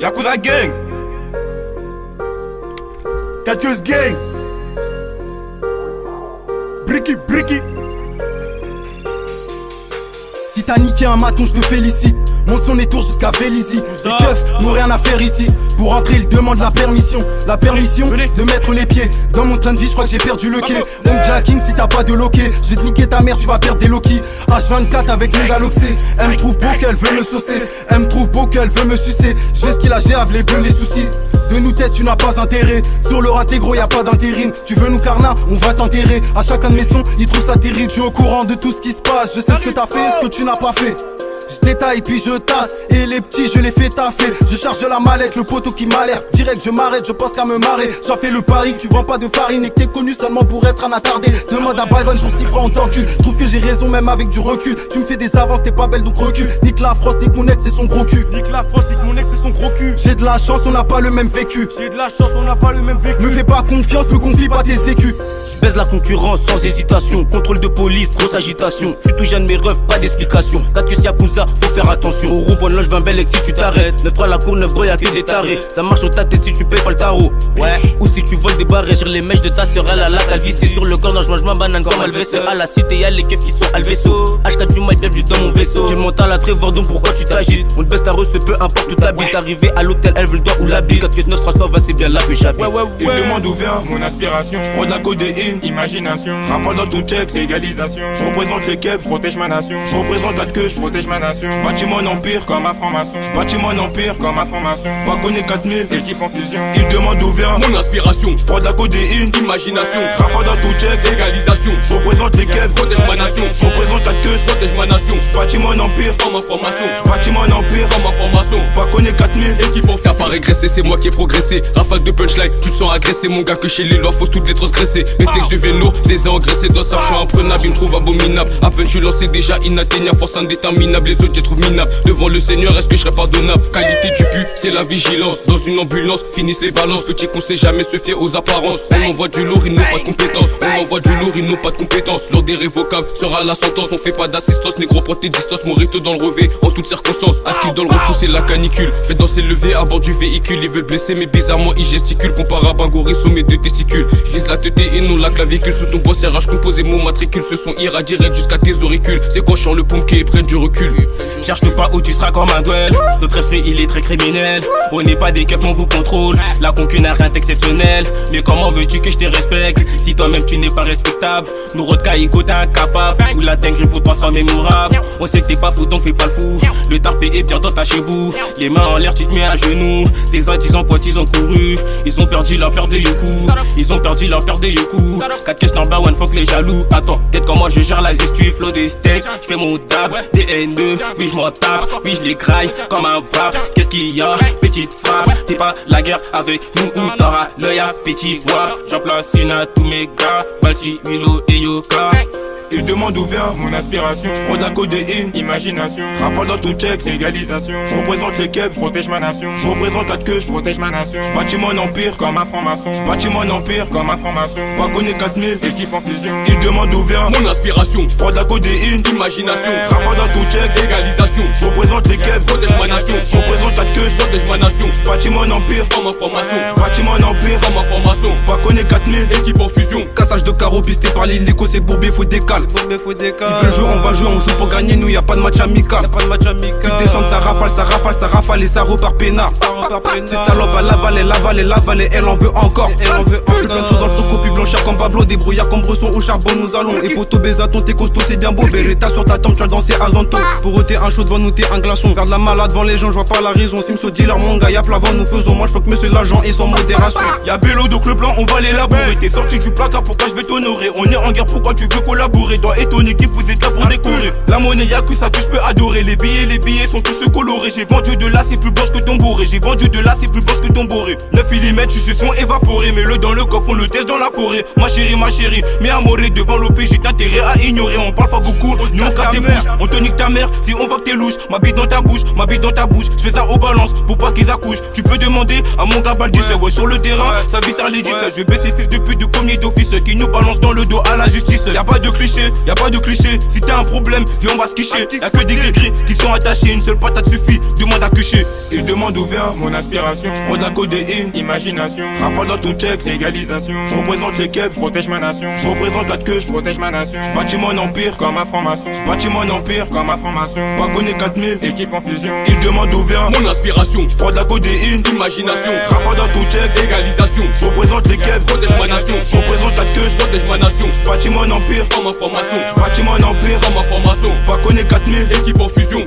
Yakuza Gang, Quelques Gang, Bricky. Si t'as niqué un maton, je te félicite. Mon son est tour jusqu'à Vélizy. Les keufs n'ont rien à faire ici. Pour entrer, ils demandent la permission. La permission de mettre les pieds dans mon train de vie, je crois que j'ai perdu le quai. Donc Jacking, si t'as pas de loquet, je vais te niquer ta mère, tu vas perdre des Loki. H24 avec mon galoxé. Elle me trouve beau qu'elle veut me saucer. Elle me trouve beau qu'elle veut me sucer. Je fais ce qu'il a, j'ai les bleus, les soucis. De nous tête, tu n'as pas intérêt. Sur leur intégro, y a pas d'intérim. Tu veux nous carna, on va t'enterrer. À chacun de mes sons, ils trouvent ça terrible. Je suis au courant de tout ce qui se passe. Je sais ce que t'as fait, ce que tu n'as pas fait. Je détaille puis je tasse. Et les petits je les fais taffer. Je charge la mallette, le poteau qui m'alerte. Direct je m'arrête, je pense qu'à me marrer. J'en fais le pari que tu vends pas de farine. Et que t'es connu seulement pour être un attardé. Demande à Byron pour 6 francs on t'encule. Trouve que j'ai raison même avec du recul. Tu me fais des avances, t'es pas belle donc recule. Nique la frost, nique mon ex et son gros cul. Nique la frost, nique mon ex et son gros cul. J'ai de la chance, on n'a pas le même vécu. J'ai de la chance, on n'a pas le même vécu. Me fais pas confiance, me confie pas tes sécu. Je baise la concurrence sans hésitation. Contrôle de police, grosse agitation. Je suis tout jeune, mes refs, pas d'explication. T'as que Yakuza, faut faire attention. Au rond-point de loge, ben belle, si tu t'arrêtes. 9-3 la cour, 9 gros, y'a que des tarés. Ça marche au ta tête si tu payes pas le tarot. Ouais, ou si tu voles des barres sur les mèches de ta sœur, elle a la calvitie. C'est sur le corps, non, je mange ma banane comme Alvester. À la cité, y'a les keufs qui sont Alvesso. H4 du mal, bienvenue dans mon vaisseau. J'ai le mental à Trevor, donc pourquoi tu t'agites? On te baisse ta reçu, peu importe où t'habites. Arrivé à l'hôtel, elle veut le doigt ou la bille. 4 pièces 9 300, va c'est bien là que j'habite. Il demande d'où vient mon aspiration. Je prends de la codéine, imagination. Rafale dans ton check, légalisation. Je représente les keps, je protège ma nation. Je représente la queue, je protège ma nation. Je bâtis mon empire comme ma franc-maçon. Je bâtis mon empire comme ma franc-maçon. Wagonné 4000, équipe en fusion. Il demande d'où vient mon inspiration. Je prends de la codéine, Imagination. rafale dans ton check, Légalisation. je représente les keps, Protège ma nation. je représente la queue, Protège ma nation. je bâtis mon empire Comme information. je bâtis mon empire Comme information. Wagonné 4000. Équipe en T'as pas régressé, c'est moi qui ai progressé. Rafale de punchline, tu te sens agressé. Mon gars que chez les lois faut toutes les transgresser. Mes textes de vélo, les ai engraissés. Dans ça, je suis imprenable, ils me trouvent abominable. À peine je suis lancé déjà inatteignable. Force indéterminable, les autres je trouve minable. Devant le Seigneur, est-ce que je serais pardonnable? Qualité du cul, c'est la vigilance. Dans une ambulance, finissent les balances. Petit qu'on sait jamais se fier aux apparences. On envoie du lourd, ils n'ont pas de compétences. On envoie du lourd, ils n'ont pas de compétences. L'ordre des révocables sera la sentence. On fait pas d'assistance, négro, prends tes distances. Morito dans le revêt, en toutes circonstances. À ce qu'il dans le refou, c'est la canicule. Je vais danser levé à bord du véhicule. Ils veulent blesser, mais bizarrement ils gesticulent. Comparable à un gorille sur mes deux testicules. Je vise la tête et non la clavicule. Sous ton boss, RH composé, mon matricule. Ce son ira direct jusqu'à tes auricules. C'est quand je sors le pompier et prennent du recul. Cherche-nous pas où tu seras comme un duel. Notre esprit il est très criminel. On n'est pas des keufs, on vous contrôle. La concu n'a rien d'exceptionnel. Mais comment veux-tu que je te respecte si toi-même tu n'es pas respectable? Nous Rodkaïko t'es incapable. Ou la dinguerie pour toi sans mémorable. On sait que t'es pas fou donc fais pas le fou. Le tarpé est bien dans ta chebou. Les mains en l'air tu te mets à genoux. Tes soi-disant potes ils ont couru. Ils ont perdu leur paire de yoku. Ils ont perdu leur paire de yoku. 4 caisses number one fuck les jaloux. Attends, peut-être comment je gère la gestu. Flow des steaks, je fais mon dab. Des N2, oui je m'en tape. Oui je les graille comme un vape. Qu'est-ce qu'il y a, petite frappe? T'es pas la guerre avec nous ou t'auras l'œil à petit wap. J'en place une à tous mes gars. Balchi, Milo et Yoka. Il demande d'où vient mon aspiration. Je prends de la codéine, imagination. Rafale dans ton check, légalisation. Je représente les keps, je protège ma nation. Je représente la queue, je protège ma nation. Je bâtis mon empire comme ma franc-maçon. Je bâtis mon empire comme ma franc-maçon. Wagonné 4000, équipe en fusion. Il demande d'où vient mon inspiration. Je prends de la codéine, Imagination. rafale dans ton check, Légalisation. je représente les keps, Protège ma nation. je représente la queue, Protège ma nation. je bâtis mon empire Comme information. je bâtis mon empire Comme information. Wagonné 4000. Équipe en fusion. Cassage de carreaux pisté par l'hélico, c'est bourbier, faut décaler. Ils veulent jouer, on va jouer, on joue pour gagner, nous y'a pas de match amical. Tu descends, ça rafale et ça repart peinard. Cette salope à l'avaler, elle en veut encore. Plein de choses dans le stock, copie blanchard comme Pablo, débrouillard comme Bresson au charbon, nous allons. Et photo Bézaton, t'es costaud, c'est bien beau. Beretta sur ta tombe, tu vas danser à Zanto. Pour eux, t'es un chaud devant nous, t'es un glaçon. Garde la malade devant les gens, je vois pas la raison. Simso dealer, mon gars, y'a plavant, nous faisons. Moi, je faut que monsieur l'agent et son modération. Y'a Bélo donc le blanc on va l'élaborer. T'es sorti du placard pourquoi je vais t'honorer. On est en guerre pourquoi tu veux collaborer. Toi et ton équipe vous êtes là pour décorer. La monnaie y'a que ça que je peux adorer. Les billets sont tous colorés. J'ai vendu de là c'est plus blanche que ton bourré. J'ai vendu de là c'est plus blanche que ton bourré. 9 mm tu se sont évaporés. Mets-le dans le coffre on le teste dans la forêt. Ma chérie mais amoré devant l'OP j'ai intérêt à ignorer. On parle pas beaucoup, nous on casse tes bouches. On te nique ta mère si on voit que t'es louche. Ma bite dans ta bouche, Je fais ça aux balances pour pas qu'ils accouchent. Tu peux demander à mon gars Baldi, ouais, sur le terrain, sa vie sert les 10. Je vais baisser fils de pute du commis d'office qui nous balance dans le dos à la justice. Y'a pas de cliché, y'a pas de cliché. Si t'as un problème, viens on va se quicher. Y'a que des gris qui sont attachés, une seule patate suffit. Demande à coucher. Il demande où vient mon aspiration. J'prends de la codéine, Imagination. rafale dans ton check, Légalisation. je représente les keps, Je protège ma nation. je représente 4 queues, Je protège ma nation. bâtis mon empire, Comme un franc-maçon. bâtis mon empire, Comme ma formation. wagonné 4000. Équipe en fusion. Il demande où vient Mon inspiration, j'prends de la codéine, imagination, rafale dans ton check, égalisation, je représente les keps, protège ma nation, je représente 4 queues, protège ma nation, bâtis mon empire, comme information, bâtis mon empire, comme information, wagonné 4000. équipe en fusion.